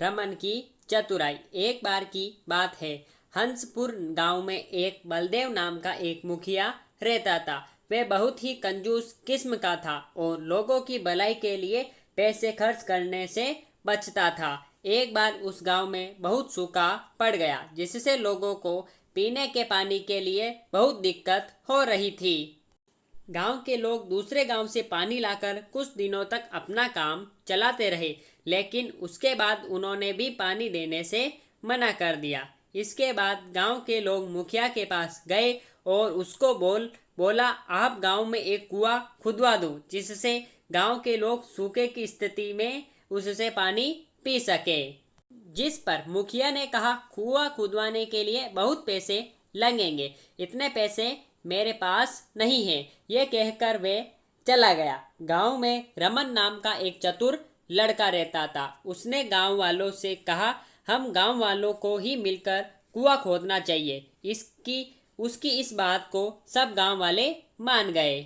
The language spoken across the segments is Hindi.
रमन की चतुराई। एक बार की बात है, हंसपुर गांव में एक बलदेव नाम का एक मुखिया रहता था। वह बहुत ही कंजूस किस्म का था और लोगों की भलाई के लिए पैसे खर्च करने से बचता था। एक बार उस गांव में बहुत सूखा पड़ गया, जिससे लोगों को पीने के पानी के लिए बहुत दिक्कत हो रही थी। गांव के लोग दूसरे गांव से पानी लाकर कुछ दिनों तक अपना काम चलाते रहे, लेकिन उसके बाद उन्होंने भी पानी देने से मना कर दिया। इसके बाद गांव के लोग मुखिया के पास गए और उसको बोला आप गांव में एक कुआं खुदवा दो, जिससे गांव के लोग सूखे की स्थिति में उससे पानी पी सके। जिस पर मुखिया ने कहा कुआं खुदवाने के लिए बहुत पैसे लगेंगे, इतने पैसे मेरे पास नहीं है। ये कहकर वे चला गया। गांव में रमन नाम का एक चतुर लड़का रहता था। उसने गांव वालों से कहा हम गांव वालों को ही मिलकर कुआं खोदना चाहिए। उसकी इस बात को सब गांव वाले मान गए।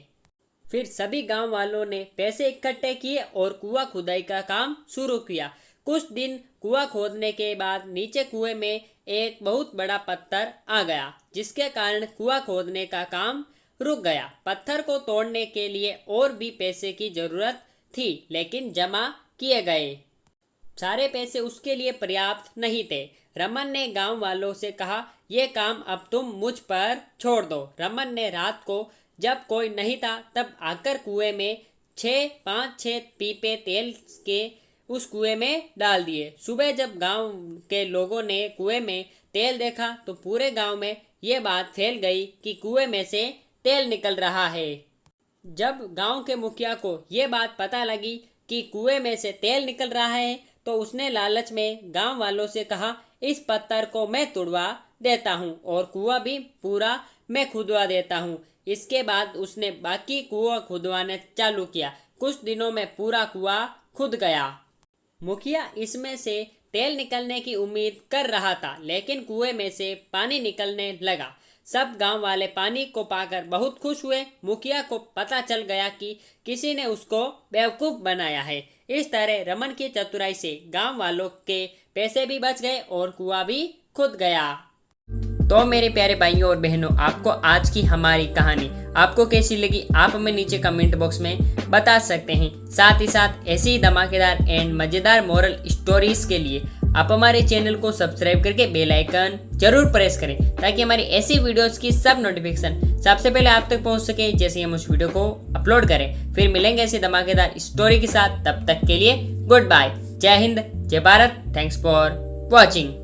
फिर सभी गांव वालों ने पैसे इकट्ठे किए और कुआं खुदाई का काम शुरू किया। कुछ दिन कुआं खोदने के बाद नीचे कुएं में एक बहुत बड़ा पत्थर आ गया, जिसके कारण कुआं खोदने का काम रुक गया। पत्थर को तोड़ने के लिए और भी पैसे की जरूरत थी, लेकिन जमा किए गए सारे पैसे उसके लिए पर्याप्त नहीं थे। रमन ने गांव वालों से कहा यह काम अब तुम मुझ पर छोड़ दो। रमन ने रात को जब कोई नहीं था तब आकर कुएं में 5-6 पीपे तेल के उस कुएं में डाल दिए। सुबह जब गांव के लोगों ने कुएं में तेल देखा तो पूरे गांव में ये बात फैल गई कि कुएं में से तेल निकल रहा है। जब गांव के मुखिया को ये बात पता लगी कि कुएं में से तेल निकल रहा है, तो उसने लालच में गांव वालों से कहा इस पत्थर को मैं तोड़वा देता हूँ और कुआं भी पूरा मैं खुदवा देता हूँ। इसके बाद उसने बाकी कुआं खुदवाना चालू किया। कुछ दिनों में पूरा कुआं खुद गया। मुखिया इसमें से तेल निकलने की उम्मीद कर रहा था, लेकिन कुएं में से पानी निकलने लगा। सब गांव वाले पानी को पाकर बहुत खुश हुए। मुखिया को पता चल गया कि किसी ने उसको बेवकूफ बनाया है। इस तरह रमन की चतुराई से गांव वालों के पैसे भी बच गए और कुआं भी खुद गया। तो मेरे प्यारे भाइयों और बहनों, आपको आज की हमारी कहानी आपको कैसी लगी आप हमें नीचे कमेंट बॉक्स में बता सकते हैं। साथ ही साथ ऐसी ही धमाकेदार एंड मजेदार मोरल स्टोरीज के लिए आप हमारे चैनल को सब्सक्राइब करके बेल आइकन जरूर प्रेस करें, ताकि हमारी ऐसी वीडियोस की सब नोटिफिकेशन सबसे पहले आप तक पहुंच सके जैसे हम उस वीडियो को अपलोड करें। फिर मिलेंगे ऐसी धमाकेदार स्टोरी के साथ। तब तक के लिए गुड बाय। जय हिंद, जय भारत। Thanks for watching.